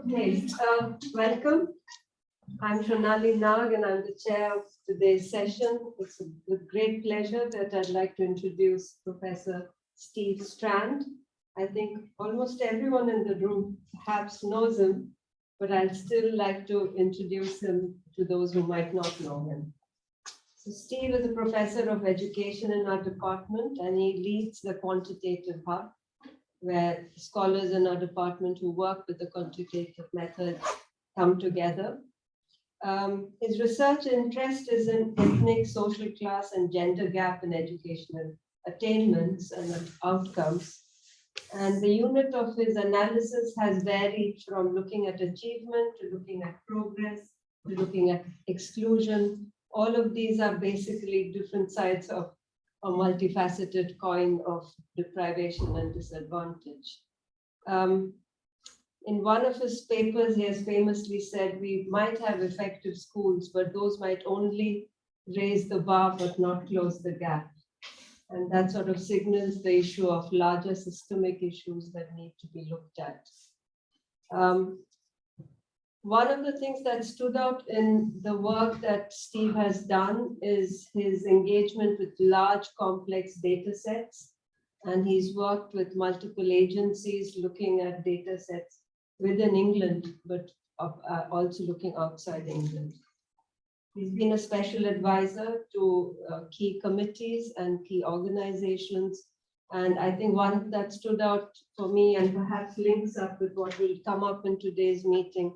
Okay, welcome. I'm Shonali Nag and I'm the chair of today's session. It's with great pleasure that I'd like to introduce Professor Steve Strand. I think almost everyone in the room perhaps knows him, but I'd still like to introduce him to those who might not know him. So Steve is a professor of education in our department and he leads the quantitative hub, where scholars in our department who work with the quantitative method come together. His research interest is in ethnic, social class, and gender gap in educational attainments and outcomes. And the unit of his analysis has varied from looking at achievement to looking at progress to looking at exclusion. All of these are basically different sides of a multifaceted coin of deprivation and disadvantage. In one of his papers, he has famously said, we might have effective schools, but those might only raise the bar but not close the gap. And that sort of signals the issue of larger systemic issues that need to be looked at. One of the things that stood out in the work that Steve has done is his engagement with large, complex data sets. And he's worked with multiple agencies looking at data sets within England, but also looking outside England. He's been a special advisor to key committees and key organizations. And I think one that stood out for me and perhaps links up with what will come up in today's meeting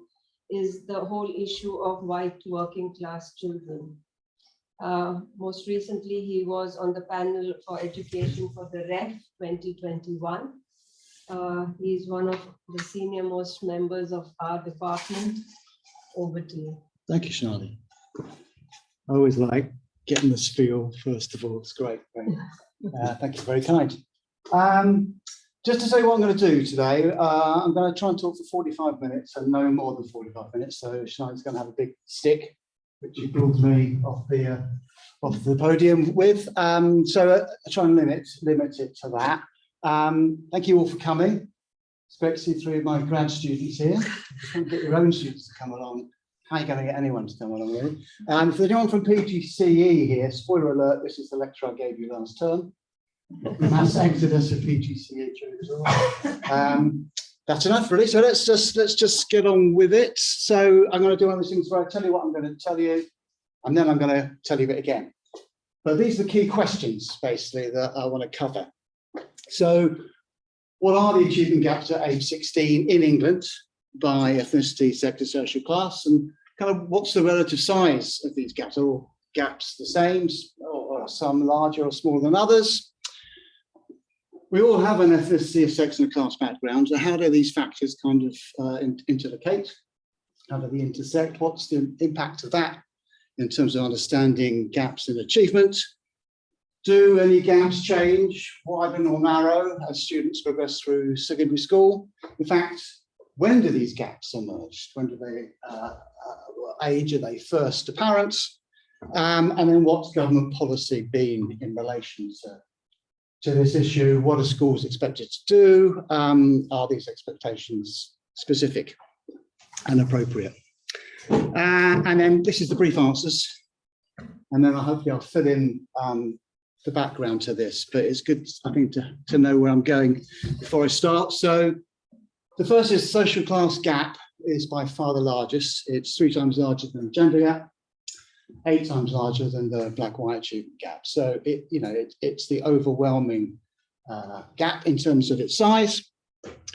is the whole issue of white working class children. Most recently, he was on the panel for education for the REF 2021. He's one of the senior most members of our department. Over to you. Thank you, Shonali. I always like getting the spiel, first of all. It's great. Thank you, very kind. Just to say what I'm going to do today, I'm going to try and talk for 45 minutes and no more than 45 minutes. So Shonali's going to have a big stick, which he builds me off the podium with. So I try and limit it to that. Thank you all for coming. It's great to see three of my grad students here. You can't get your own students to come along. How are you going to get anyone to come along, really? If there's anyone from PGCE here, spoiler alert, this is the lecture I gave you last term. Mass exodus of PGCE children. That's enough, really. So let's just get on with it. So I'm going to do one of those things where I tell you what I'm going to tell you, and then I'm going to tell you it again. But these are the key questions, basically, that I want to cover. So what are the achievement gaps at age 16 in England by ethnicity, sector, social class, and kind of what's the relative size of these gaps? Are all gaps the same, or are some larger or smaller than others? We all have an ethnicity, sex, and a class background. So how do these factors kind of interlocate? How do they intersect? What's the impact of that in terms of understanding gaps in achievement? Do any gaps change, widen or narrow as students progress through secondary school? In fact, when do these gaps emerge? When do they, what age are they first apparent? And then what's government policy been in relation to this issue? What are schools expected to do? Are these expectations specific and appropriate? And then this is the brief answers. And then hopefully I'll fill in the background to this, but it's good, I think, to know where I'm going before I start. So the first is social class gap is by far the largest. It's 3 times larger than the gender gap, 8 times larger than the black-white achievement gap. So it's the overwhelming gap in terms of its size,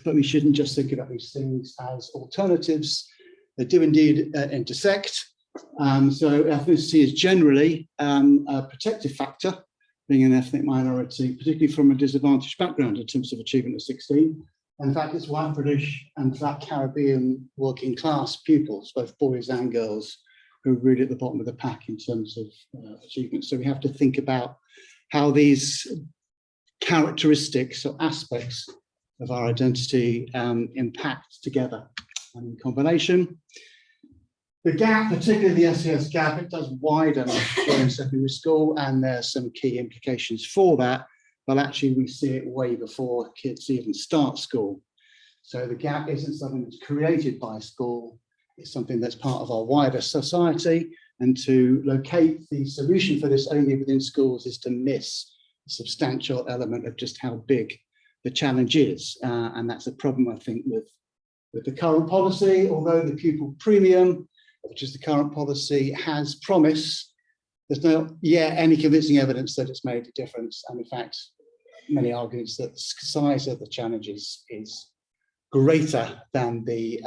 but we shouldn't just think about these things as alternatives. They do indeed intersect. So ethnicity is generally a protective factor, being an ethnic minority, particularly from a disadvantaged background in terms of achievement at 16. In fact, it's white British and Black Caribbean working class pupils, both boys and girls, who are really at the bottom of the pack in terms of achievement. So we have to think about how these characteristics or aspects of our identity impact together and in combination. The gap, particularly the SES gap, it does widen during secondary school, and there's some key implications for that, but actually we see it way before kids even start school. So the gap isn't something that's created by school, it's something that's part of our wider society. And to locate the solution for this only within schools is to miss a substantial element of just how big the challenge is. And that's a problem, I think, with the current policy, although the pupil premium, which is the current policy, has promise, there's not yet any convincing evidence that it's made a difference. And in fact, many arguments that the size of the challenges is greater than the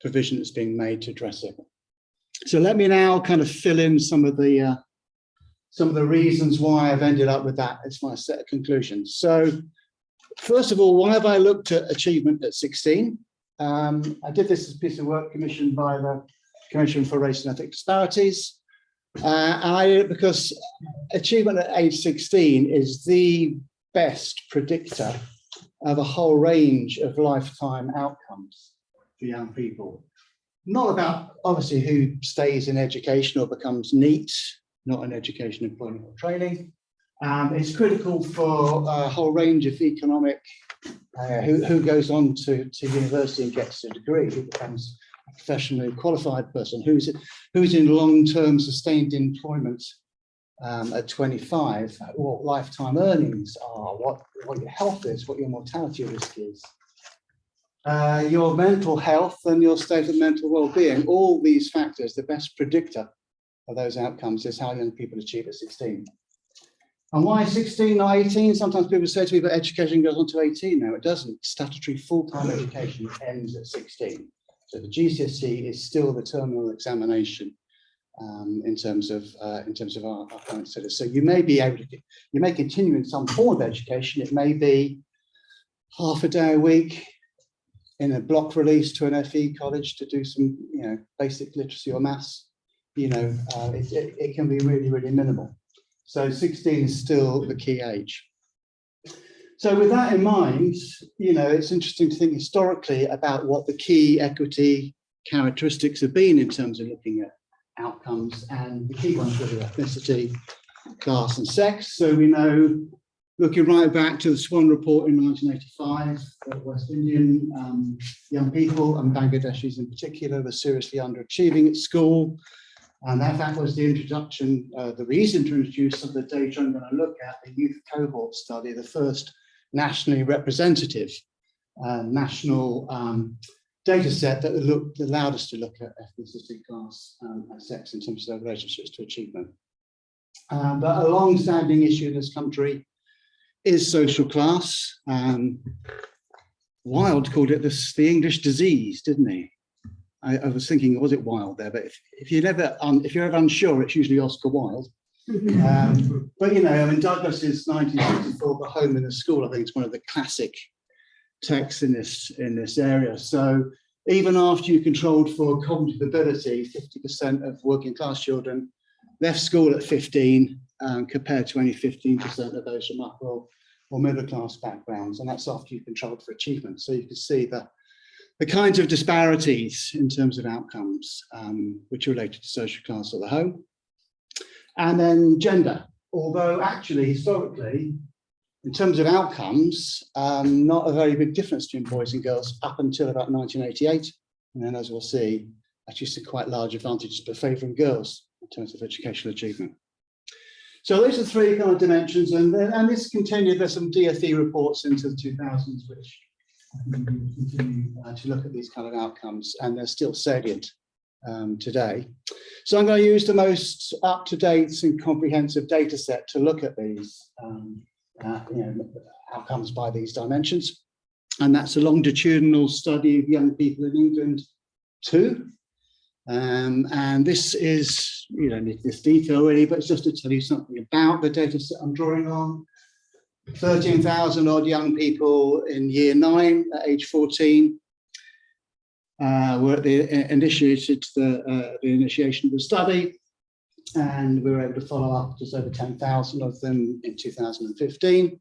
provision that's being made to address it. So let me now kind of fill in some of the reasons why I've ended up with that as my set of conclusions. So first of all, why have I looked at achievement at 16? I did this as a piece of work commissioned by the Commission for Race and Ethnic Disparities. And I did it because achievement at age 16 is the best predictor of a whole range of lifetime outcomes for young people. Not about, obviously, who stays in education or becomes NEET, not in education, employment or training. It's critical for a whole range of economic, who goes on to university and gets a degree, who becomes a professionally qualified person, who's in long-term sustained employment at 25, what lifetime earnings are, what your health is, what your mortality risk is. Your mental health and your state of mental well-being, all these factors, the best predictor of those outcomes is how young people achieve at 16. And why 16, not 18? Sometimes people say to me, but education goes on to 18. No, it doesn't. Statutory full-time education ends at 16. So the GCSE is still the terminal examination in terms of our current status. So you may be able to, you may continue in some form of education. It may be half a day a week in a block release to an FE college to do some, basic literacy or maths. It can be really, really minimal. So 16 is still the key age. So with that in mind, it's interesting to think historically about what the key equity characteristics have been in terms of looking at outcomes, and the key ones really are ethnicity, class and sex. So we know, looking right back to the Swan Report in 1985, that West Indian young people, and Bangladeshis in particular, were seriously underachieving at school. And that was the introduction, the reason to introduce some of the data I'm going to look at, the youth cohort study, the first nationally representative national data set that allowed us to look at ethnicity, class, and sex in terms of their relationships to achievement. But a long-standing issue in this country is social class. Wilde called it the English disease, didn't he? I was thinking, was it Wilde there? But if you're ever unsure, it's usually Oscar Wilde. But Douglas's 1964 The Home and the School, I think it's one of the classic texts in this area. So even after you controlled for cognitive ability, 50% of working class children left school at 15, compared to only 15% of those from upper or middle class backgrounds, and that's after you controlled for achievement. So you can see the kinds of disparities in terms of outcomes which are related to social class or the home. And then gender, although actually historically, in terms of outcomes, not a very big difference between boys and girls up until about 1988. And then, as we'll see, actually some quite large advantages for favouring girls in terms of educational achievement. So those are three kind of dimensions, and this continued. There's some DFE reports into the 2000s, which continue to look at these kind of outcomes, and they're still salient today. So I'm going to use the most up-to-date and comprehensive data set to look at these outcomes by these dimensions, and that's a longitudinal study of young people in England too. And this is, you don't need this detail really, but it's just to tell you something about the data set I'm drawing on. 13,000 odd young people in year 9 at age 14 were at the initiation of the study, and we were able to follow up just over 10,000 of them in 2015.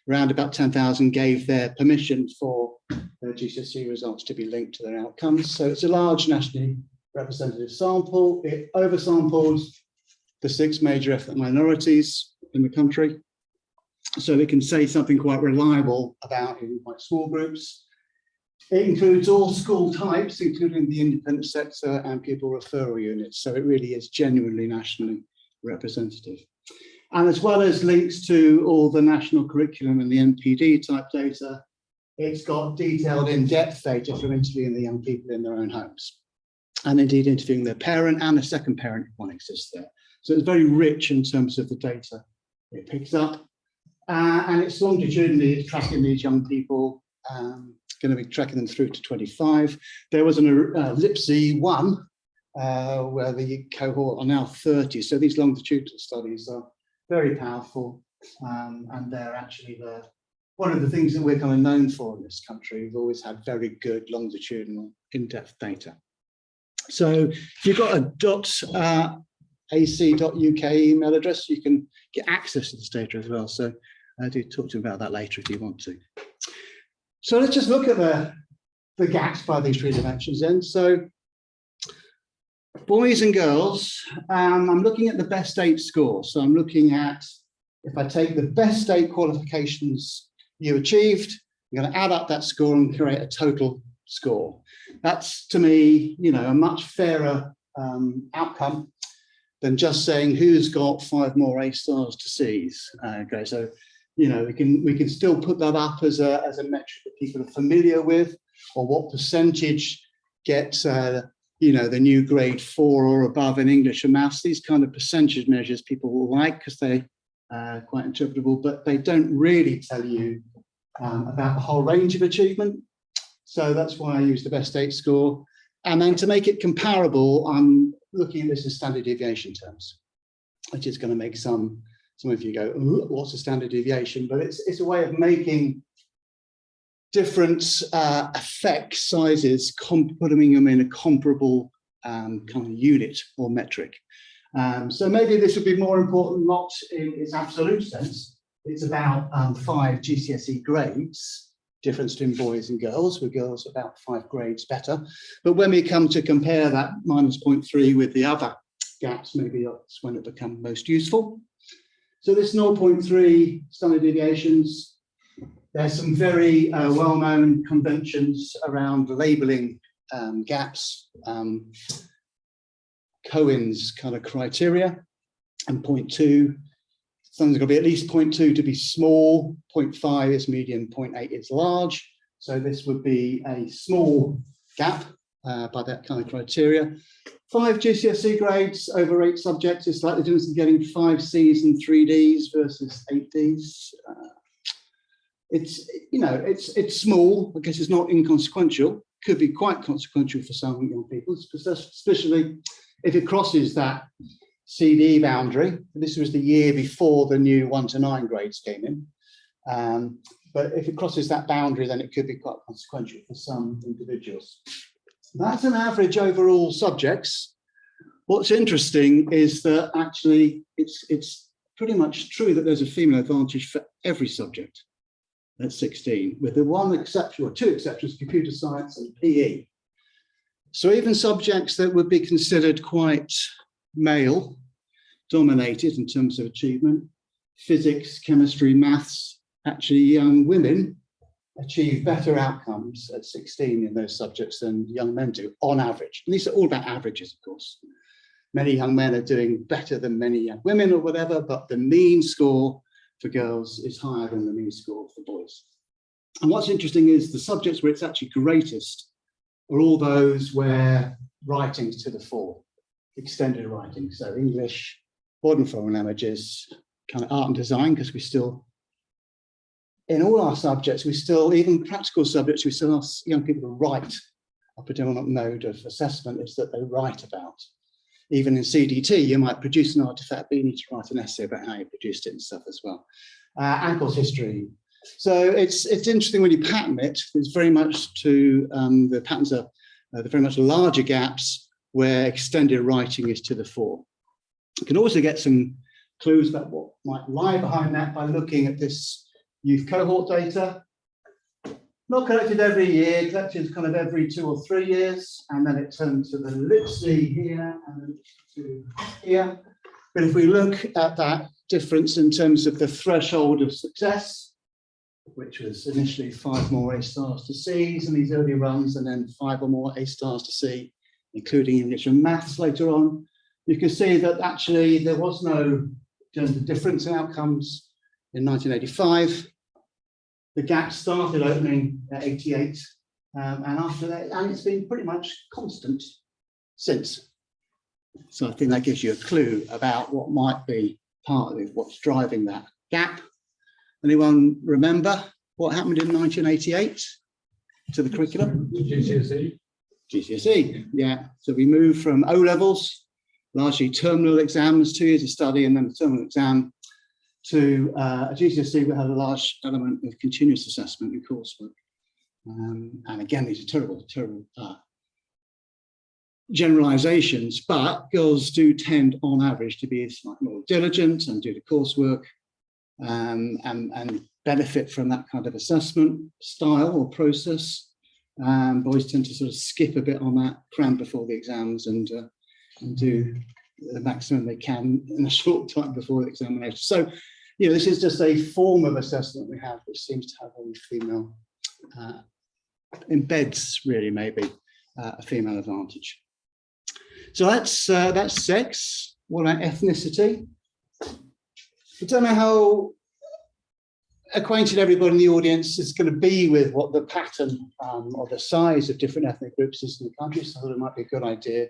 Around about 10,000 gave their permission for their GCSE results to be linked to their outcomes. So it's a large nationally representative sample. It oversamples the 6 major ethnic minorities in the country. So we can say something quite reliable about in quite small groups. It includes all school types, including the independent sector and pupil referral units. So it really is genuinely nationally representative. And as well as links to all the national curriculum and the NPD type data, it's got detailed in-depth data from interviewing the young people in their own homes, and indeed interviewing their parent and a second parent if one exists there. So it's very rich in terms of the data it picks up. And it's longitudinally tracking these young people, going to be tracking them through to 25. There was an Ellipse 1, where the cohort are now 30. So these longitudinal studies are very powerful, and they're actually one of the things that we're kind of known for in this country. We've always had very good longitudinal in-depth data. So if you've got a .ac.uk email address, you can get access to this data as well. So I do talk to you about that later if you want to. So let's just look at the gaps by these three dimensions then. So boys and girls, I'm looking at the best 8 score. So I'm looking at, if I take the best 8 qualifications you achieved, I'm going to add up that score and create a total score. That's, to me, you know, a much fairer outcome than just saying who's got 5 more A stars to C's. Okay, so you know, we can still put that up as a metric that people are familiar with, or what percentage gets you know, the new grade 4 or above in English and maths. These kind of percentage measures people will like because they are quite interpretable, but they don't really tell you about the whole range of achievement. So that's why I use the best 8 score. And then to make it comparable, I'm looking at this in standard deviation terms, which is going to make some of you go, what's a standard deviation? But it's a way of making different effect sizes, putting them in a comparable kind of unit or metric. So maybe this would be more important, not in its absolute sense. It's about 5 GCSE grades, difference between boys and girls, with girls about 5 grades better. But when we come to compare that -0.3 with the other gaps, maybe that's when it becomes most useful. So this 0.3 standard deviations, there's some very well-known conventions around labeling gaps, Cohen's kind of criteria, and 0.2, something's got to be at least 0.2 to be small, 0.5 is medium, 0.8 is large. So this would be a small gap by that kind of criteria. 5 GCSE grades over 8 subjects is slightly different than getting 5 Cs and 3 Ds versus 8 Ds. It's, you know, it's small. I guess it's not inconsequential. Could be quite consequential for some young people, especially if it crosses that CD boundary. This was the year before the new 1 to 9 grades came in. But if it crosses that boundary, then it could be quite consequential for some individuals. That's an average over all subjects. What's interesting is that actually it's pretty much true that there's a female advantage for every subject at 16, with the one exception, or 2 exceptions, computer science and PE. So even subjects that would be considered quite male dominated in terms of achievement, physics, chemistry, maths, actually young women achieve better outcomes at 16 in those subjects than young men do on average. And these are all about averages, of course. Many young men are doing better than many young women or whatever, but the mean score for girls is higher than the mean score for boys. And what's interesting is the subjects where it's actually greatest are all those where writing's to the fore, extended writing. So English, modern foreign languages, kind of art and design, because we still, in all our subjects, we still, even practical subjects, we still ask young people to write. A predominant mode of assessment is that they write about. Even in CDT, you might produce an artifact, but you need to write an essay about how you produced it and stuff as well. And course history. So it's interesting when you pattern it. It's very much to the patterns are the very much larger gaps where extended writing is to the fore. You can also get some clues about what might lie behind that by looking at this youth cohort data. Not collected every year, collected kind of every 2 or 3 years, and then it turns to the ellipse here and then to here. But if we look at that difference in terms of the threshold of success, which was initially 5 more A stars to C's in these early runs, and then 5 or more A stars to C, including English and maths later on. You can see that actually there was no gender difference in outcomes in 1985. The gap started opening at 88, and after that, and it's been pretty much constant since. So I think that gives you a clue about what might be part of what's driving that gap. Anyone remember what happened in 1988 to the curriculum? GCSE. GCSE, yeah. So we moved from O levels, largely terminal exams, 2 years of study and then the terminal exam, to a GCSE that had a large element of continuous assessment and coursework. And again, these are terrible generalizations, but girls do tend on average to be slightly more diligent and do the coursework and benefit from that kind of assessment style or process. Boys tend to sort of skip a bit on that, cram before the exams and do the maximum they can in a short time before the examination. So, you know, this is just a form of assessment we have, which seems to have a female, embeds really maybe a female advantage. So that's sex. What about ethnicity? I don't know how acquainted everybody in the audience is going to be with what the pattern or the size of different ethnic groups is in the country. So I thought it might be a good idea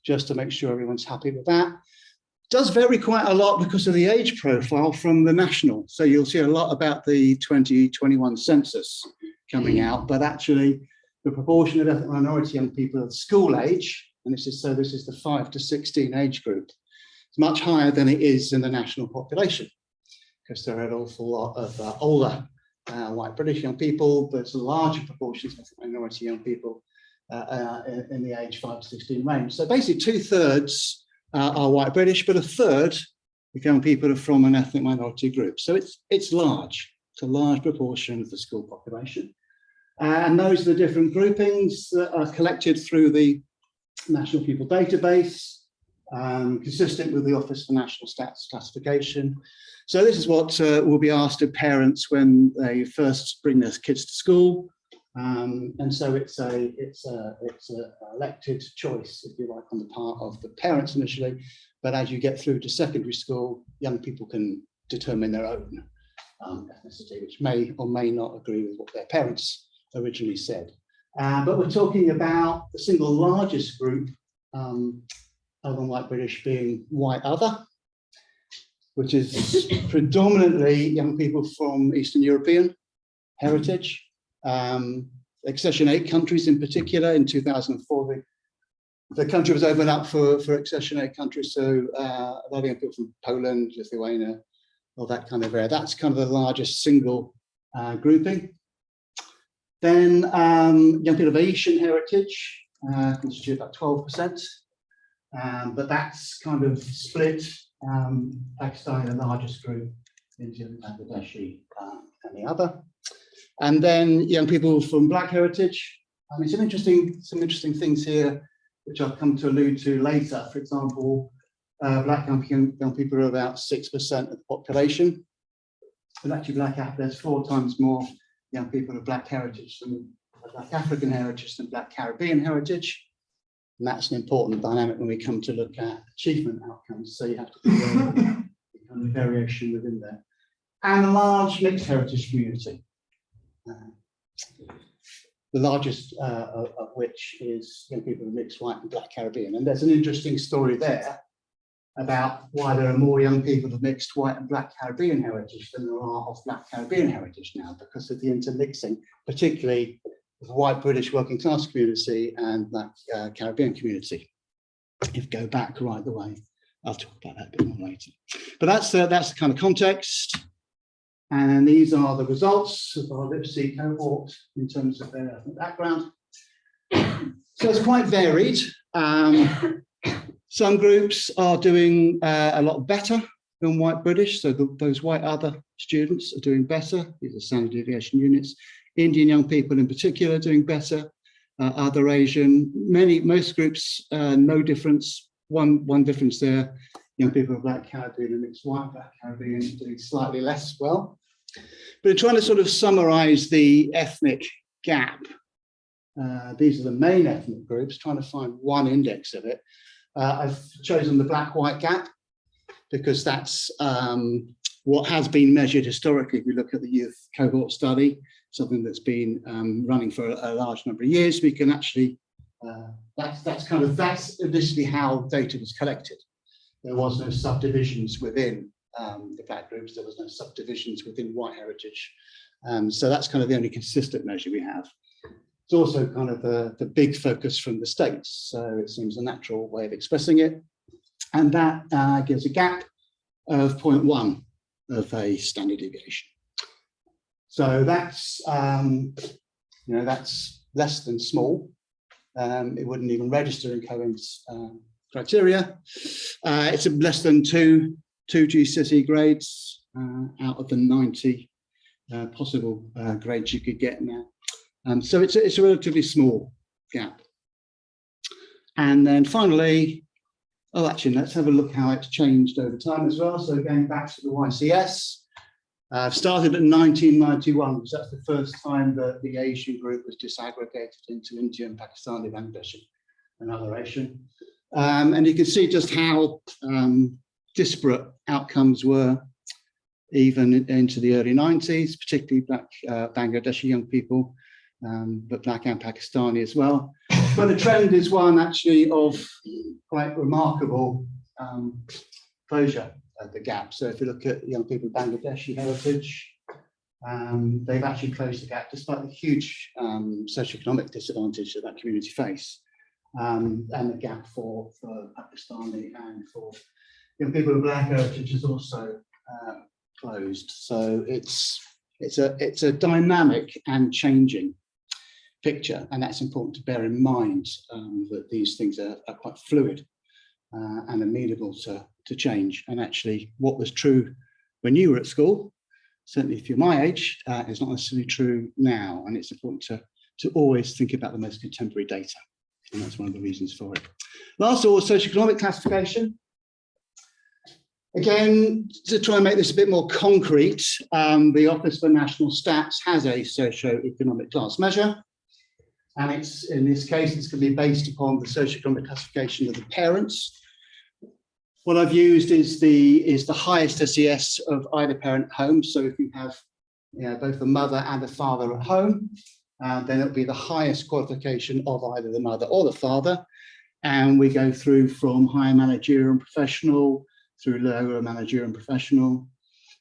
just to make sure everyone's happy with that. It does vary quite a lot because of the age profile from the national. So you'll see a lot about the 2021 census coming out, but actually the proportion of ethnic minority young people of school age, and this is the 5 to 16 age group, it's much higher than it is in the national population, because there are an awful lot of older white British young people, but it's a larger proportion of minority young people in the age 5 to 16 range. So basically 2/3 are white British, but 1/3 of young people are from an ethnic minority group. So it's large. It's a large proportion of the school population. And those are the different groupings that are collected through the National Pupil Database, consistent with the Office for National Stats classification. So this is what will be asked of parents when they first bring their kids to school. And so it's a elected choice, if you like, on the part of the parents initially. But as you get through to secondary school, young people can determine their own ethnicity, which may or may not agree with what their parents originally said. But we're talking about the single largest group other than white British being white other, which is predominantly young people from Eastern European heritage. Accession 8 countries in particular. In 2004, the country was opened up for Accession 8 countries, so a lot of young people from Poland, Lithuania, all that kind of area. That's kind of the largest single grouping. Then young people of Asian heritage constitute about 12%, but that's kind of split. Pakistan, the largest group, India, Bangladeshi, and the other. And then young people from Black heritage. I mean, some interesting things here, which I'll come to allude to later. For example, Black young people are about 6% of the population. But actually, there's 4 times more young people of Black heritage than Black African heritage than Black Caribbean heritage. And that's an important dynamic when we come to look at achievement outcomes. So you have to be aware of the kind of variation within there. And a large mixed heritage community. The largest of which is young people of mixed white and Black Caribbean. And there's an interesting story there about why there are more young people of mixed white and Black Caribbean heritage than there are of Black Caribbean heritage now, because of the intermixing, particularly of the white British working class community and Black Caribbean community. If you go back right the way, I'll talk about that a bit more later. But that's the kind of context. And these are the results of our literacy cohort in terms of their background. So it's quite varied. Some groups are doing a lot better than white British. So those white other students are doing better. These are standard deviation units. Indian young people in particular are doing better. Other Asian, most groups, no difference. One difference there. Young people of Black Caribbean and mixed white Black Caribbean doing slightly less well. But in trying to sort of summarize the ethnic gap, these are the main ethnic groups, trying to find one index of it. I've chosen the black-white gap because that's what has been measured historically. If we look at the youth cohort study, something that's been running for a large number of years, we can actually, that's initially how data was collected. There was no subdivisions within the black groups, there was no subdivisions within white heritage. So that's kind of the only consistent measure we have. It's also kind of the big focus from the States, so it seems a natural way of expressing it. And that gives a gap of 0.1 of a standard deviation. So that's, that's less than small. It wouldn't even register in Cohen's criteria. It's less than two GCSE grades out of the 90 possible grades you could get now. So it's a relatively small gap. And then finally, actually, let's have a look how it's changed over time as well. So going back to the YCS, started in 1991, because that's the first time that the Asian group was disaggregated into Indian, Pakistani, Bangladeshi, and other Asian. And you can see just how disparate outcomes were even into the early 90s, particularly Black Bangladeshi young people, but Black and Pakistani as well. But the trend is one actually of quite remarkable closure of the gap. So if you look at young people with Bangladeshi heritage, they've actually closed the gap despite the huge socioeconomic disadvantage that that community face. And the gap for Pakistani and for young people with Black heritage is also closed. So it's a dynamic and changing picture, and that's important to bear in mind, that these things are quite fluid and amenable to change. And actually what was true when you were at school, certainly if you're my age, is not necessarily true now, and it's important to always think about the most contemporary data, and that's one of the reasons for it. Last of all, socioeconomic classification. Again, to try and make this a bit more concrete, the Office for National Stats has a socioeconomic class measure. And it's, in this case, it's going to be based upon the socioeconomic classification of the parents. What I've used is the highest SES of either parent home. So if you have both the mother and the father at home, then it'll be the highest qualification of either the mother or the father. And we go through from higher managerial and professional through lower managerial and professional.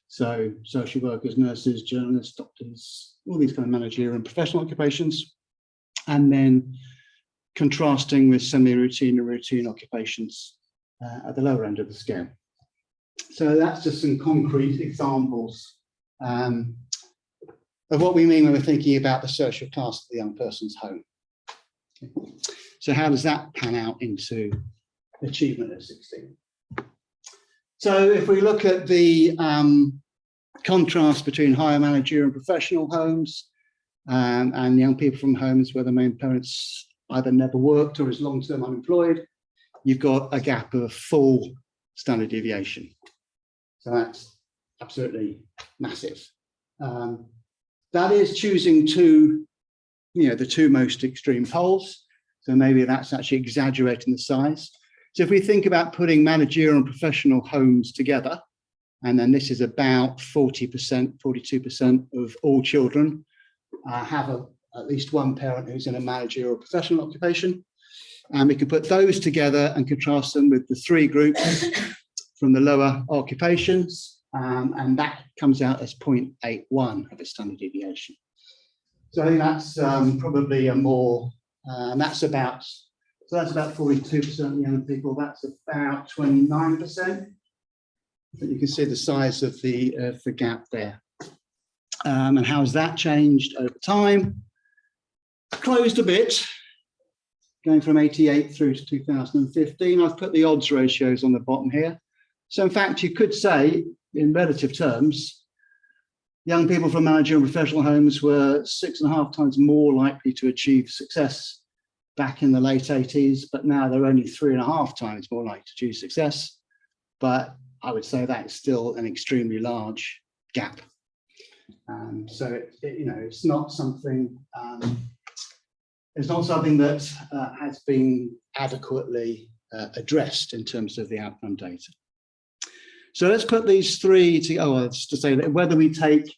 So social workers, nurses, journalists, doctors, all these kind of managerial and professional occupations. And then contrasting with semi-routine and routine occupations at the lower end of the scale. So that's just some concrete examples of what we mean when we're thinking about the social class of the young person's home. Okay. So how does that pan out into achievement at 16? So if we look at the contrast between higher managerial and professional homes, and young people from homes where the main parents either never worked or is long-term unemployed, you've got a gap of full standard deviation. So that's absolutely massive. That is choosing the two most extreme poles. So maybe that's actually exaggerating the size. So if we think about putting managerial and professional homes together, and then this is about 40%, 42% of all children have at least one parent who's in a managerial or professional occupation. And we can put those together and contrast them with the three groups from the lower occupations, and that comes out as 0.81 of a standard deviation. So I think that's probably a more, and that's about 42% of young people, that's about 29%. But you can see the size of the gap there. And how has that changed over time? Closed a bit, going from 88 through to 2015. I've put the odds ratios on the bottom here. So in fact, you could say, in relative terms, young people from managerial and professional homes were 6.5 times more likely to achieve success back in the late 80s, but now they're only 3.5 times more likely to achieve success. But I would say that's still an extremely large gap. So it's not something that has been adequately addressed in terms of the outcome data. So let's put these three just to say that whether we take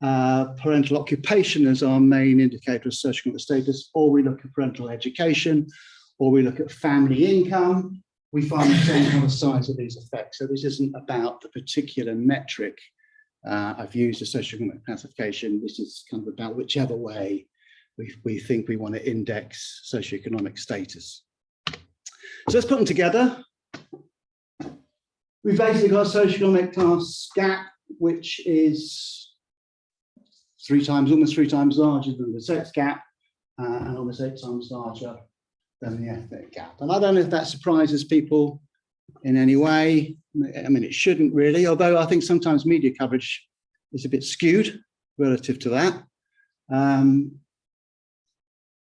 parental occupation as our main indicator of socioeconomic status, or we look at parental education, or we look at family income, we find the same kind of size of these effects. So this isn't about the particular metric I've used a socioeconomic classification. This is kind of about whichever way we think we want to index socioeconomic status. So let's put them together. We've basically got a socioeconomic class gap, which is almost three times larger than the sex gap, and almost 8 times larger than the ethnic gap. And I don't know if that surprises people in any way. I mean, it shouldn't really, although I think sometimes media coverage is a bit skewed relative to that.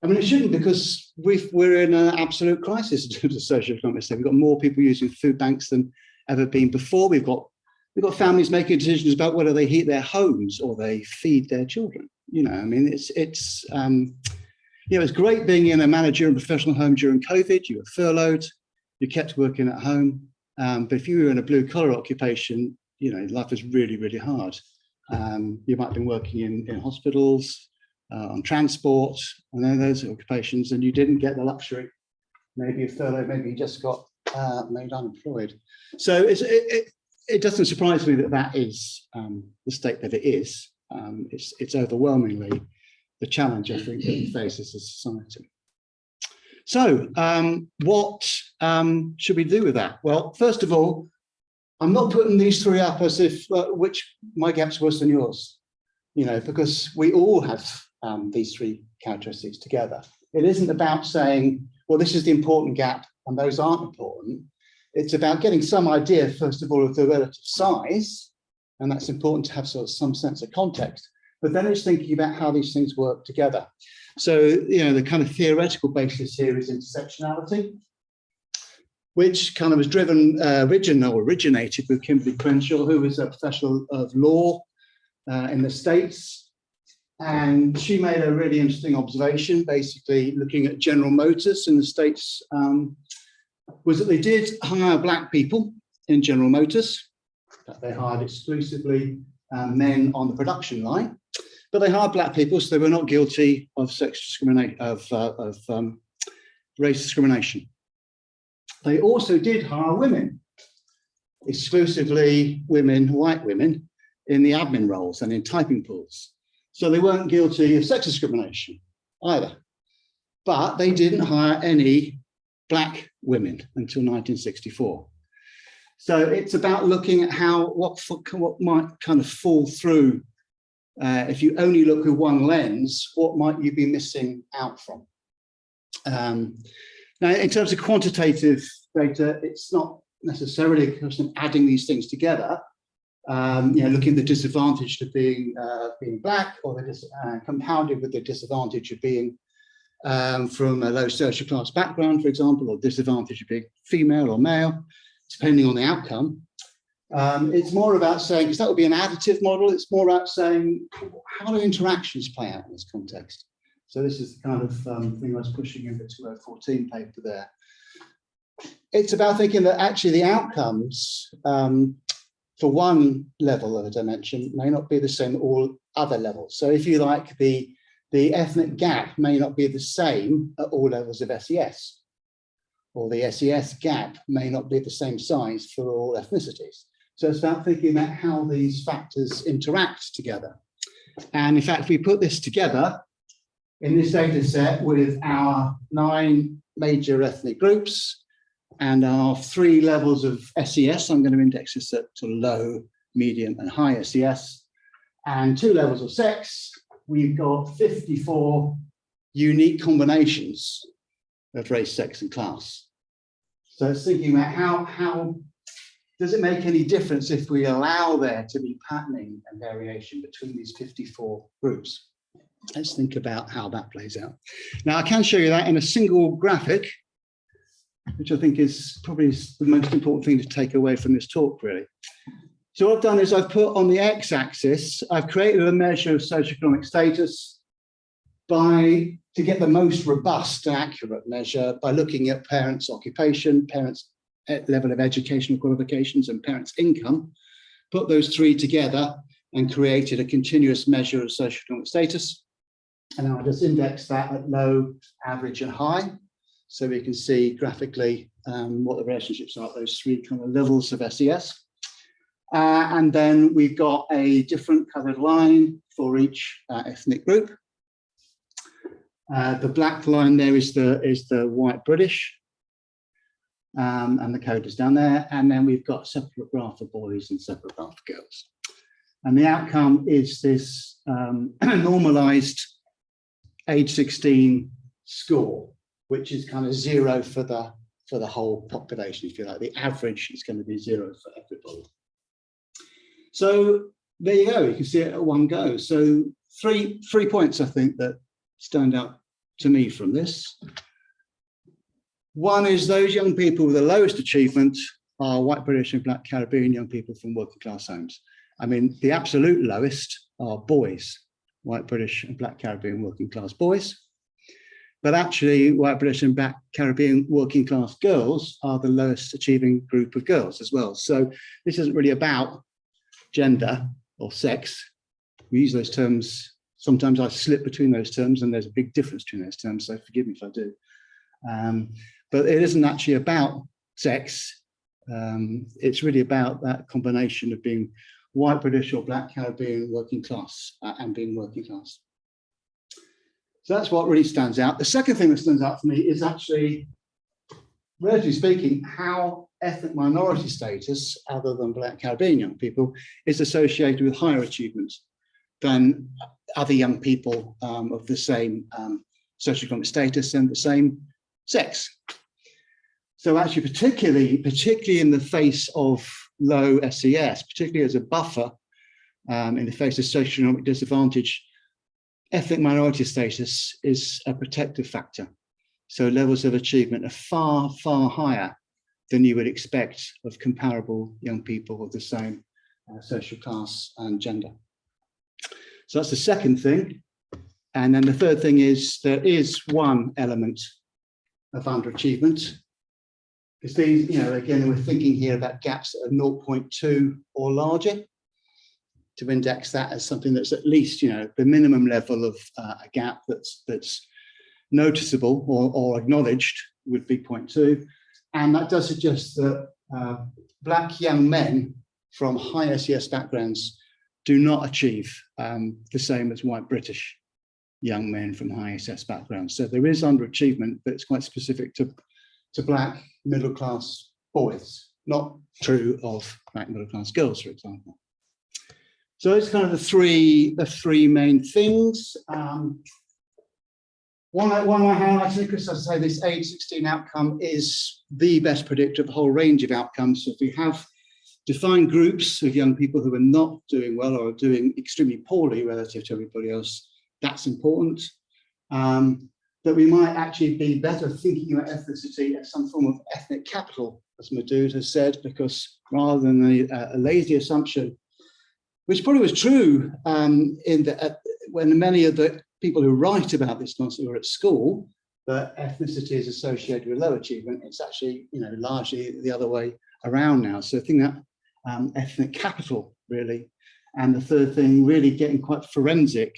I mean, it shouldn't, because we're in an absolute crisis in terms of socioeconomic state. We've got more people using food banks than ever been before. We've got families making decisions about whether they heat their homes or they feed their children. I mean, it's great being in a managerial and professional home during COVID. You were furloughed, you kept working at home. But if you were in a blue collar occupation, life was really, really hard. You might have been working in hospitals, on transport, and then those occupations, and you didn't get the luxury. Maybe you're furloughed, maybe you just got made unemployed. So it doesn't surprise me that is the state that it is. It's overwhelmingly the challenge, I think, that we face as a society. So what should we do with that? Well, first of all, I'm not putting these three up as if which my gap's worse than yours, because we all have these three characteristics together. It isn't about saying, well, this is the important gap and those aren't important. It's about getting some idea, first of all, of the relative size, and that's important to have sort of some sense of context. But then it's thinking about how these things work together. So, the kind of theoretical basis here is intersectionality, which kind of was originated with Kimberly Crenshaw, who was a professional of law in the States. And she made a really interesting observation, basically looking at General Motors in the States, was that they did hire Black people in General Motors. They hired exclusively men on the production line, but they hired Black people, so they were not guilty of sex discrimination, of race discrimination. They also did hire women, exclusively white women, in the admin roles and in typing pools. So they weren't guilty of sex discrimination either, but they didn't hire any Black women until 1964. So it's about looking at what might kind of fall through. If you only look with one lens, what might you be missing out from? Now, in terms of quantitative data, it's not necessarily a question of adding these things together. Looking at the disadvantage of being Black, or compounded with the disadvantage of being from a low social class background, for example, or disadvantage of being female or male, depending on the outcome. It's more about saying, because that would be an additive model, it's more about saying, how do interactions play out in this context? So this is the kind of thing I was pushing in the 2014 paper there. It's about thinking that actually the outcomes for one level of a dimension may not be the same at all other levels. So if you like, the ethnic gap may not be the same at all levels of SES, or the SES gap may not be the same size for all ethnicities. So it's about thinking about how these factors interact together. And in fact, if we put this together in this data set with our 9 major ethnic groups and our 3 levels of SES, I'm going to index this at to low, medium, and high SES, and 2 levels of sex, we've got 54 unique combinations of race, sex, and class. So it's thinking about how does it make any difference if we allow there to be patterning and variation between these 54 groups? Let's think about how that plays out. Now, I can show you that in a single graphic, which I think is probably the most important thing to take away from this talk, really. So what I've done is I've put on the x-axis, I've created a measure of socioeconomic status to get the most robust and accurate measure by looking at parents' occupation, parents' level of educational qualifications, and parents' income. Put those three together and created a continuous measure of socioeconomic status. And I'll just index that at low, average, and high, so we can see graphically what the relationships are at those three kind of levels of SES. And then we've got a different coloured line for each ethnic group. The black line there is the white British, and the code is down there. And then we've got separate graph for boys and separate graph for girls. And the outcome is this normalised age 16 score, which is kind of 0 for the whole population, if you like. The average is going to be 0 for everybody. So there you go, you can see it at one go. So three points I think that stand out to me from this. One is those young people with the lowest achievement are white British and black Caribbean young people from working class homes. I mean, the absolute lowest are boys, white British and black Caribbean working class boys. But actually, white British and black Caribbean working class girls are the lowest achieving group of girls as well. So this isn't really about gender or sex. We use those terms. Sometimes I slip between those terms, and there's a big difference between those terms, so forgive me if I do. But it isn't actually about sex. It's really about that combination of being white British or black Caribbean working class and being working class. So that's what really stands out. The second thing that stands out for me is actually, relatively speaking, how ethnic minority status, other than black Caribbean young people, is associated with higher achievement than other young people of the same socioeconomic status and the same sex. So actually, particularly in the face of low SES, particularly as a buffer in the face of socioeconomic disadvantage, ethnic minority status is a protective factor. So levels of achievement are far, far higher than you would expect of comparable young people of the same social class and gender. So that's the second thing. And then the third thing is there is one element of underachievement. Because these, again, we're thinking here about gaps that are 0.2 or larger, to index that as something that's at least, the minimum level of a gap that's noticeable or acknowledged would be 0.2. And that does suggest that black young men from high SES backgrounds do not achieve the same as white British young men from high SES backgrounds. So there is underachievement, but it's quite specific to black middle class boys, not true of black middle class girls, for example. So it's kind of the three main things. One I highlighted, because as I say, this age 16 outcome is the best predictor of a whole range of outcomes. So if we have defined groups of young people who are not doing well or are doing extremely poorly relative to everybody else, that's important. That we might actually be better thinking about ethnicity as some form of ethnic capital, as Madood has said, because rather than a lazy assumption, which probably was true when many of the people who write about this nonsense were at school, that ethnicity is associated with low achievement. It's actually, largely the other way around now. So I think that ethnic capital, really. And the third thing, really getting quite forensic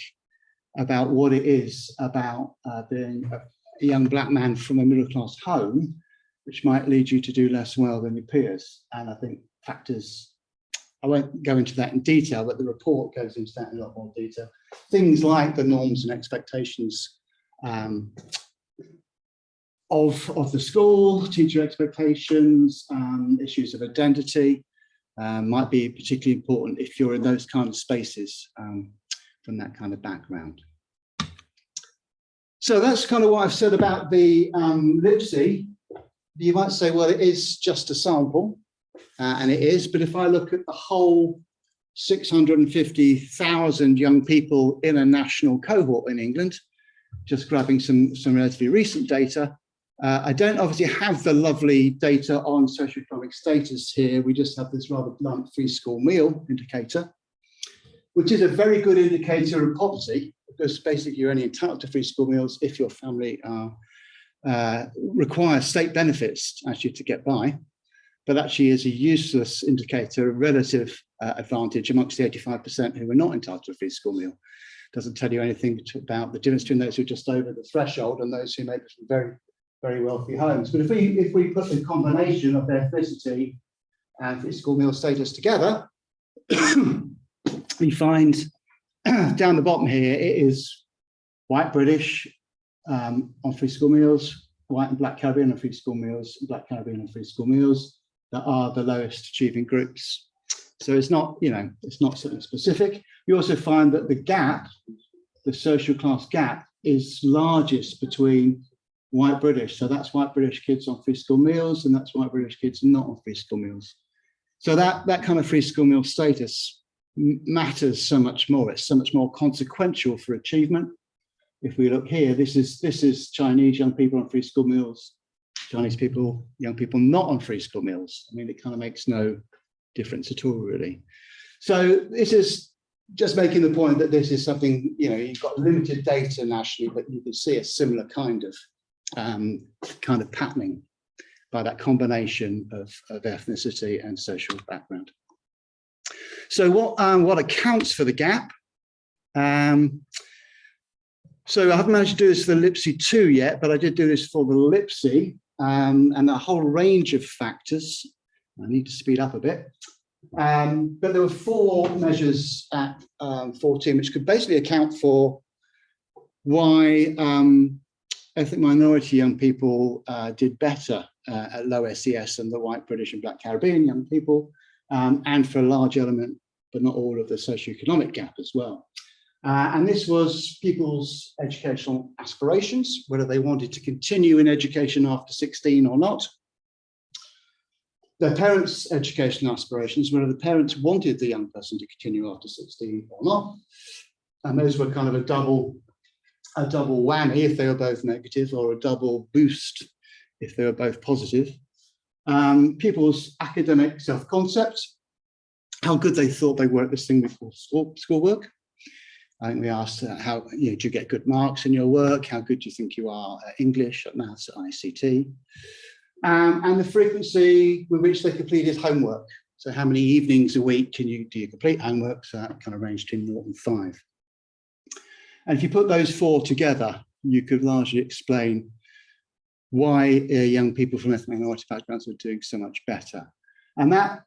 about what it is about being a young black man from a middle-class home, which might lead you to do less well than your peers. And I think factors, I won't go into that in detail, but the report goes into that in a lot more detail. Things like the norms and expectations of the school, teacher expectations, issues of identity might be particularly important if you're in those kind of spaces from that kind of background. So that's kind of what I've said about the LIPSI. You might say, well, it is just a sample, and it is, but if I look at the whole 650,000 young people in a national cohort in England, just grabbing some relatively recent data, I don't obviously have the lovely data on socioeconomic status here. We just have this rather blunt free school meal indicator, which is a very good indicator of poverty, because basically you're only entitled to free school meals if your family requires state benefits actually to get by. But actually is a useless indicator of relative advantage amongst the 85% who are not entitled to a free school meal. Doesn't tell you anything about the difference between those who are just over the threshold and those who make it from very, very wealthy homes. But if we put the combination of ethnicity and free school meal status together, we find down the bottom here, it is white British on free school meals, white and black Caribbean on free school meals, black Caribbean on free school meals that are the lowest achieving groups. So it's not, it's not something specific. You also find that the gap, the social class gap, is largest between white British. So that's white British kids on free school meals, and that's white British kids not on free school meals. So that kind of free school meal status matters so much more. It's so much more consequential for achievement. If we look here, this is Chinese young people on free school meals, Chinese people, young people not on free school meals. I mean, it kind of makes no difference at all, really. So this is just making the point that this is something, you've got limited data nationally, but you can see a similar kind of patterning by that combination of ethnicity and social background. So what accounts for the gap? So I haven't managed to do this for the LIPSI 2 yet, but I did do this for the LIPSI, and a whole range of factors. I need to speed up a bit. But there were 4 measures at 14, which could basically account for why ethnic minority young people did better at low SES than the white British and black Caribbean young people, and for a large element, but not all, of the socioeconomic gap as well. And this was people's educational aspirations, whether they wanted to continue in education after 16 or not. Their parents' educational aspirations, whether the parents wanted the young person to continue after 16 or not. And those were kind of a double whammy if they were both negative, or a double boost if they were both positive. People's academic self-concept, how good they thought they were at this thing we call schoolwork. I think we asked how do you get good marks in your work? How good do you think you are at English, at maths, at ICT? And the frequency with which they completed homework. So how many evenings a week do you complete homework? So that kind of ranged between 0 and 5. And if you put those 4 together, you could largely explain why young people from ethnic minority backgrounds were doing so much better. And that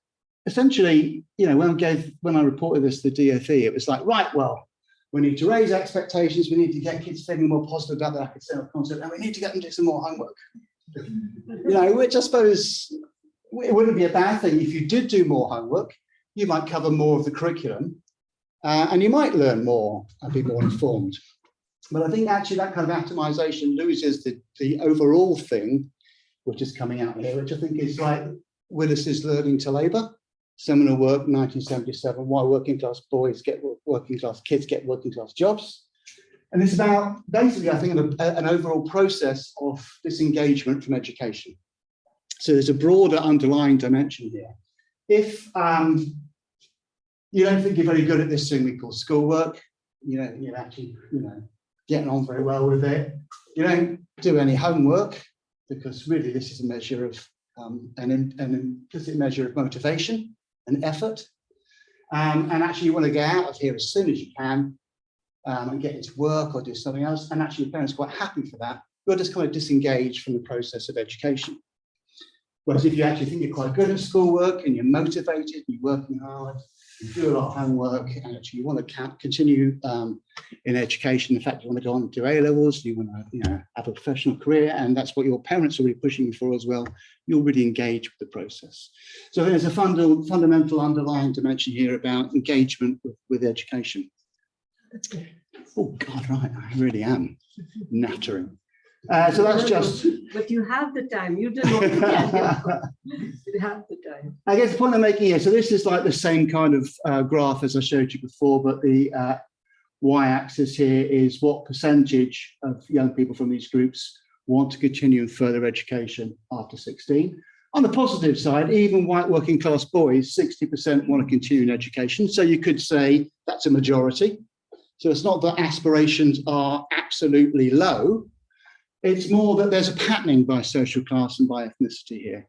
essentially, when I reported this to the DFE, it was like, right, well, we need to raise expectations, we need to get kids feeling more positive about their academic concept, and we need to get them to do some more homework. Which I suppose it wouldn't be a bad thing. If you did do more homework, you might cover more of the curriculum, and you might learn more and be more informed. But I think actually that kind of atomization loses the overall thing, which is coming out here, which I think is like Willis's learning to labour. Seminal work, 1977, why working class boys get working class kids get working class jobs. And it's about basically, I think, an overall process of disengagement from education. So there's a broader underlying dimension here. If you don't think you're very good at this thing we call schoolwork, you're actually, getting on very well with it. You don't do any homework, because really this is a measure of an implicit measure of motivation and effort. And actually you want to get out of here as soon as you can and get into work or do something else. And actually your parents are quite happy for that. You're just kind of disengaged from the process of education. Whereas if you actually think you're quite good at schoolwork and you're motivated, you're working hard, you do a lot of homework, and actually you want to continue in education. In fact, you want to go on and do A-levels, you want to have a professional career, and that's what your parents are really pushing you for as well. You'll really engage with the process. So there's a fundamental underlying dimension here about engagement with education. Oh God, right, I really am nattering. So that's just. But you have the time. You did not. You have the time. I guess the point I'm making here. So this is like the same kind of graph as I showed you before, but the y-axis here is what percentage of young people from these groups want to continue in further education after 16. On the positive side, even white working class boys, 60% want to continue in education. So you could say that's a majority. So it's not that aspirations are absolutely low. It's more that there's a patterning by social class and by ethnicity here.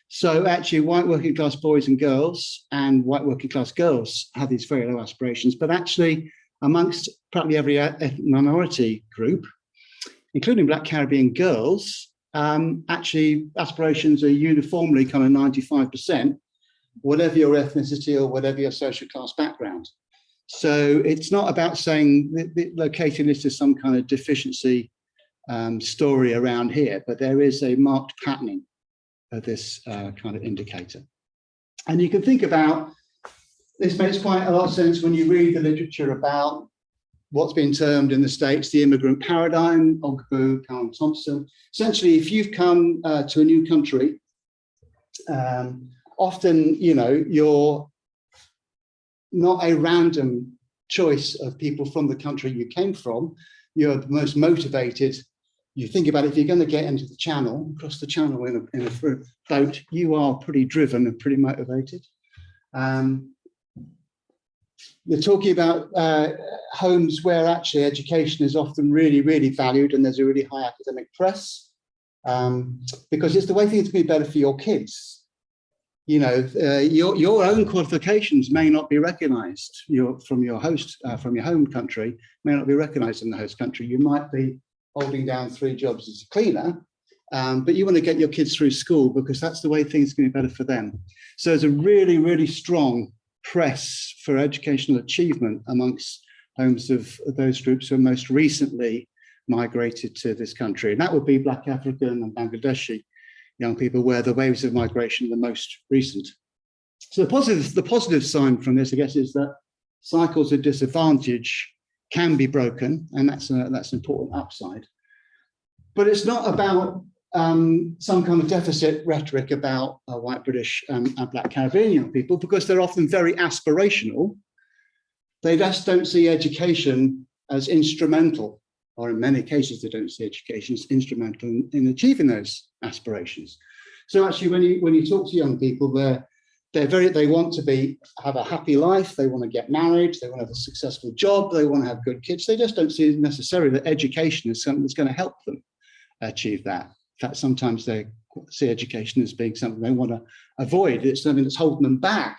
So actually white working class boys and girls and white working class girls have these very low aspirations, but actually amongst probably every minority group, including Black Caribbean girls, actually aspirations are uniformly kind of 95%, whatever your ethnicity or whatever your social class background. So it's not about saying locating this as some kind of deficiency story around here, but there is a marked patterning of this kind of indicator. And you can think about, this makes quite a lot of sense when you read the literature about what's been termed in the States the immigrant paradigm, Ogbu, Powell, Thompson. Essentially, if you've come to a new country, often, you know, you're not a random choice of people from the country you came from. You're the most motivated. You think about it, if you're going to get into the channel, across the channel in a boat, you are pretty driven and pretty motivated. You're talking about homes where actually education is often really, really valued and there's a really high academic press, because it's the way things can be better for your kids. You know, your own qualifications may not be recognized from your host, from your home country, may not be recognized in the host country. You might be holding down 3 jobs as a cleaner, but you want to get your kids through school because that's the way things can be better for them. So there's a really, really strong press for educational achievement amongst homes of those groups who are most recently migrated to this country. And that would be Black African and Bangladeshi young people, where the waves of migration are the most recent. So the positive sign from this, I guess, is that cycles of disadvantage can be broken, and that's an important upside. But it's not about some kind of deficit rhetoric about white British and Black Caribbean young people, because they're often very aspirational. They just don't see education as instrumental, or in many cases, they don't see education as instrumental in achieving those aspirations. So actually, when you talk to young people, they want to have a happy life, they want to get married, they want to have a successful job, they want to have good kids. They just don't see necessarily that education is something that's going to help them achieve that. In fact, sometimes they see education as being something they want to avoid. It's something that's holding them back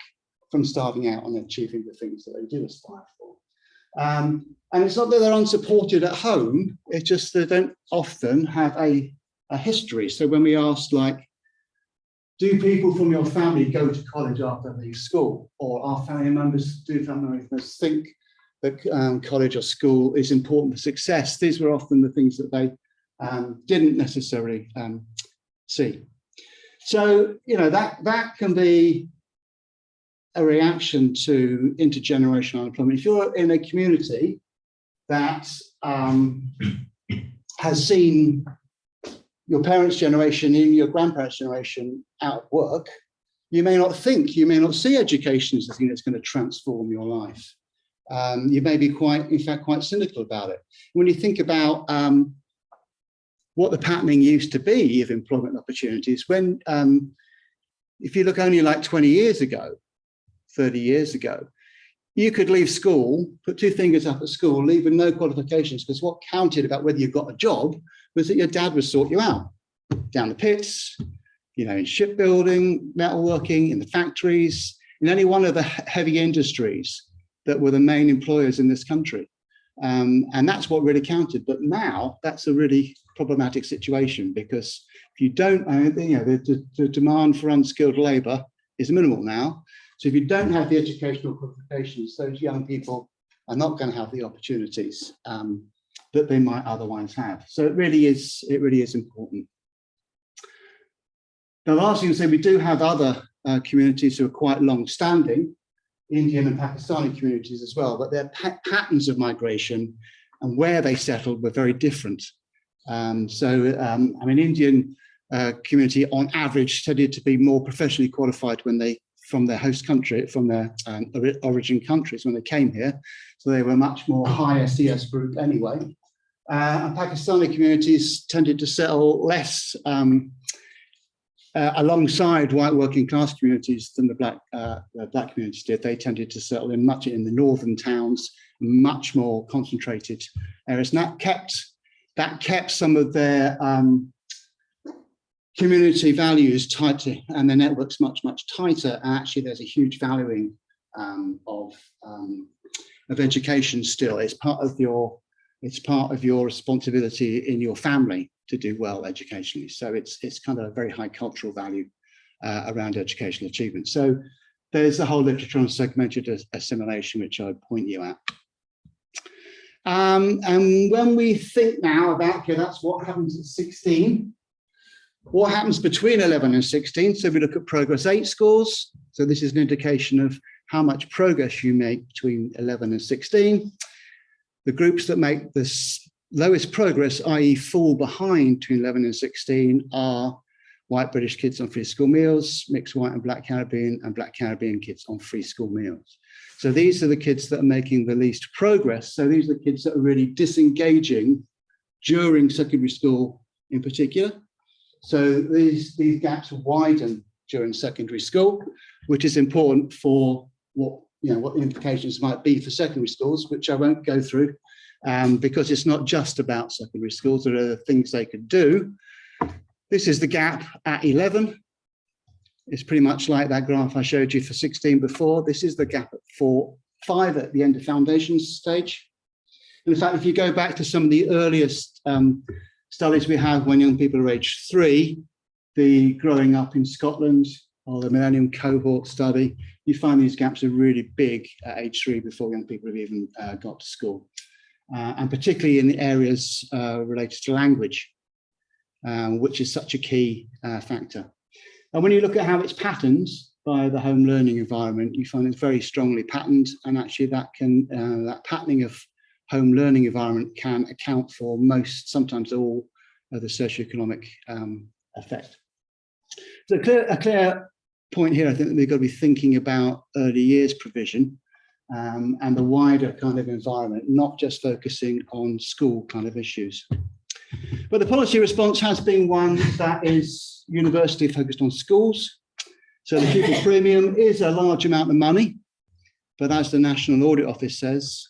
from starting out and achieving the things that they do aspire for. And it's not that they're unsupported at home, it's just they don't often have a history. So when we ask, like, do people from your family go to college after they leave school? Or are family members think that college or school is important for success? These were often the things that they didn't necessarily see. So, you know, that can be a reaction to intergenerational unemployment. If you're in a community that has seen your parents' generation, even your grandparents' generation out of work, you may not see education as the thing that's going to transform your life. You may be in fact, quite cynical about it. When you think about what the patterning used to be of employment opportunities, when, if you look only like 20 years ago, 30 years ago, you could leave school, put 2 fingers up at school, leave with no qualifications, because what counted about whether you got a job was that your dad would sort you out down the pits, you know, in shipbuilding, metalworking, in the factories, in any one of the heavy industries that were the main employers in this country. And that's what really counted. But now that's a really problematic situation, because if you don't, you know, the demand for unskilled labor is minimal now. So if you don't have the educational qualifications, those young people are not going to have the opportunities that they might otherwise have. So it really is important. Now, last thing to say, we do have other communities who are quite long-standing, Indian and Pakistani communities as well, but their patterns of migration and where they settled were very different. I mean, Indian community on average tended to be more professionally qualified when they, from their host country, from their origin countries when they came here. So they were much more high SES group anyway. And Pakistani communities tended to settle less alongside white working class communities than the black communities did. They tended to settle in much in the northern towns, much more concentrated areas. And that kept some of their community values tighter and their networks much tighter. And actually, there's a huge valuing of education still. It's part of your responsibility in your family to do well educationally. So it's kind of a very high cultural value around educational achievement. So there's a whole literature on segmented assimilation, which I'd point you at. And when we think now about, okay, that's what happens at 16, what happens between 11 and 16? So we look at progress 8 scores. So this is an indication of how much progress you make between 11 and 16. The groups that make the lowest progress, i.e. fall behind between 11 and 16, are white British kids on free school meals, mixed white and black Caribbean kids on free school meals. So these are the kids that are making the least progress. So these are the kids that are really disengaging during secondary school in particular. So these gaps widen during secondary school, which is important for what the implications might be for secondary schools, which I won't go through because it's not just about secondary schools. There are things they could do. This is the gap at 11. It's pretty much like that graph I showed you for 16 before. This is the gap at 5 at the end of foundation stage. And in fact, if you go back to some of the earliest studies we have when young people are age 3, the growing up in Scotland or the Millennium Cohort study, you find these gaps are really big at age 3 before young people have even got to school. And particularly in the areas related to language, which is such a key factor. And when you look at how it's patterned by the home learning environment, you find it's very strongly patterned, and actually that patterning of home learning environment can account for most, sometimes all, of the socioeconomic effect. So a clear point here, I think that we've got to be thinking about early years provision and the wider kind of environment, not just focusing on school kind of issues. But the policy response has been one that is universally focused on schools. So the pupil premium is a large amount of money, but as the National Audit Office says,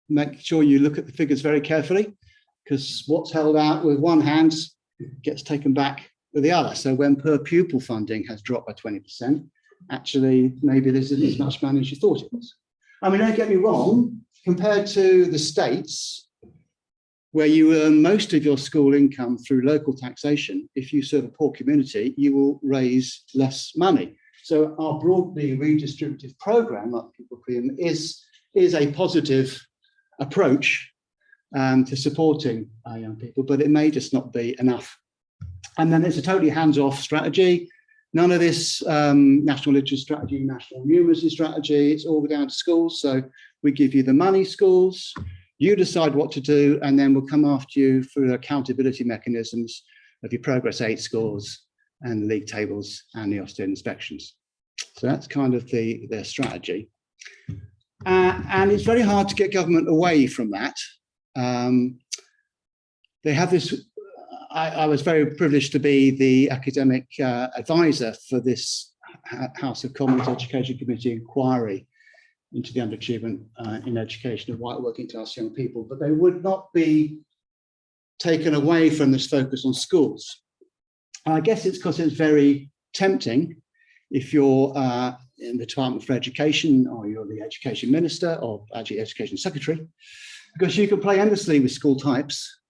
make sure you look at the figures very carefully, because what's held out with one hand gets taken back with the other. So when per pupil funding has dropped by 20%, actually maybe there isn't as much money as you thought it was. I mean, don't get me wrong, compared to the States, where you earn most of your school income through local taxation, if you serve a poor community, you will raise less money. So our broadly redistributive program, like Pupil Premium, is a positive approach to supporting our young people, but it may just not be enough. And then it's a totally hands-off strategy. None of this national literacy strategy, national numeracy strategy, it's all down to schools. So we give you the money, schools, you decide what to do, and then we'll come after you through accountability mechanisms of your progress 8 scores and the league tables and the Ofsted inspections. So that's kind of their strategy. And it's very hard to get government away from that. They have this, I was very privileged to be the academic advisor for this House of Commons Education Committee inquiry into the underachievement in education of white working class young people, but they would not be taken away from this focus on schools. And I guess it's because it's very tempting if you're in the Department for Education, or you're the Education Minister, or actually Education Secretary, because you can play endlessly with school types.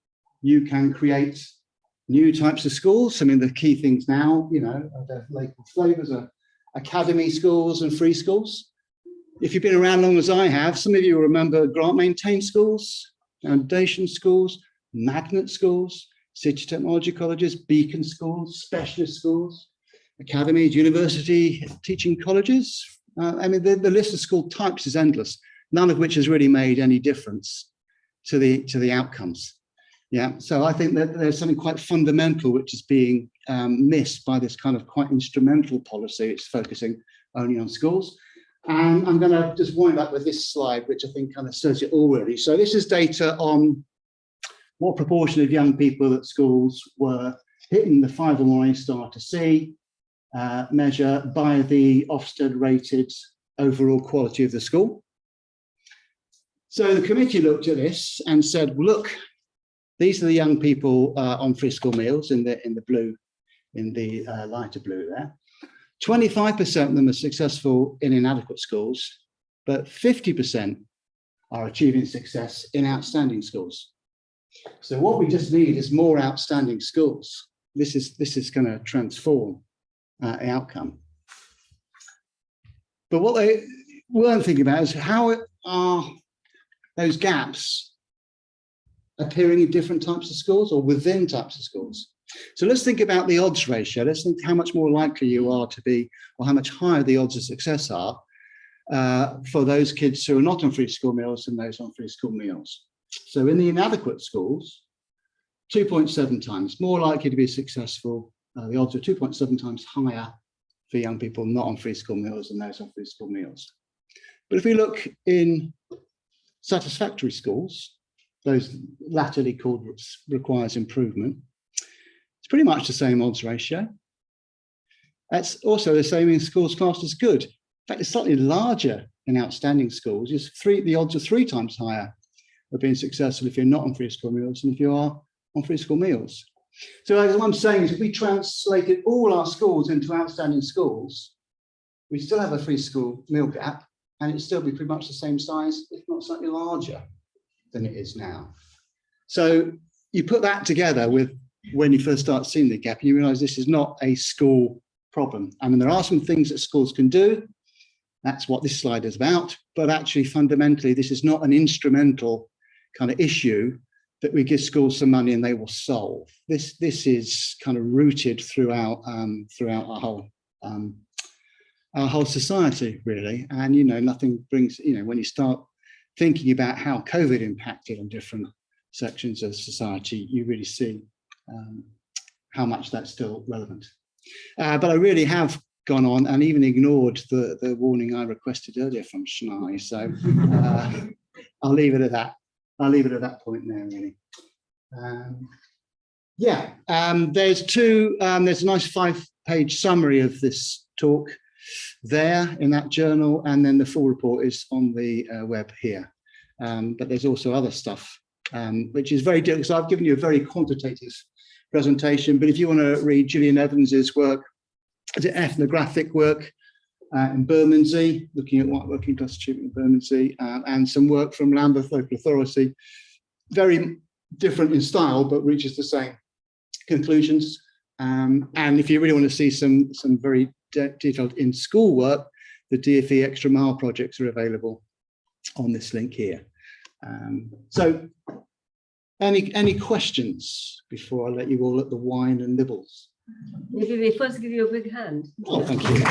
You can create new types of schools. I mean, the key things now, the local flavours are academy schools and free schools. If you've been around long as I have, some of you will remember grant-maintained schools, foundation schools, magnet schools, city technology colleges, beacon schools, specialist schools, academies, university teaching colleges. I mean, the list of school types is endless, none of which has really made any difference to the outcomes. Yeah, so I think that there's something quite fundamental which is being missed by this kind of quite instrumental policy. It's focusing only on schools. And I'm going to just wind up with this slide, which I think kind of says it all really. So this is data on what proportion of young people at schools were hitting the 5 or more A-star to C measure by the Ofsted rated overall quality of the school. So the committee looked at this and said, look, these are the young people on free school meals in the blue, in the lighter blue there. 25% of them are successful in inadequate schools, but 50% are achieving success in outstanding schools. So what we just need is more outstanding schools. This is going to transform the outcome. But what they weren't thinking about is how are those gaps appearing in different types of schools or within types of schools. So let's think about the odds ratio. Let's think how much more likely you are to be, or how much higher the odds of success are for those kids who are not on free school meals than those on free school meals. So in the inadequate schools, 2.7 times more likely to be successful. The odds are 2.7 times higher for young people not on free school meals than those on free school meals. But if we look in satisfactory schools, those latterly called requires improvement, it's pretty much the same odds ratio. That's also the same in schools classed as good. In fact, it's slightly larger in outstanding schools. The odds are 3 times higher of being successful if you're not on free school meals than if you are on free school meals. So what I'm saying is if we translated all our schools into outstanding schools, we still have a free school meal gap, and it'd still be pretty much the same size, if not slightly larger than it is now. So you put that together with when you first start seeing the gap, and you realize this is not a school problem. I mean, there are some things that schools can do. That's what this slide is about. But actually, fundamentally, this is not an instrumental kind of issue that we give schools some money and they will solve. This is kind of rooted throughout our whole society, really. And, you know, nothing brings, you know, when you start thinking about how COVID impacted on different sections of society, you really see how much that's still relevant. But I really have gone on and even ignored the warning I requested earlier from Shonali. So I'll leave it at that. I'll leave it at that point now, really. There's a nice 5-page summary of this talk there in that journal, and then the full report is on the web here. But there's also other stuff, which is very difficult. So I've given you a very quantitative presentation, but if you want to read Gillian Evans's work, the ethnographic work in Bermondsey, looking at what working class achievement in Bermondsey, and some work from Lambeth Local Authority, very different in style, but reaches the same conclusions. And if you really want to see some very detailed in-school work, the DfE Extra Mile projects are available on this link here. So any questions before I let you all at the wine and nibbles? Maybe we first give you a big hand. Oh, thank you.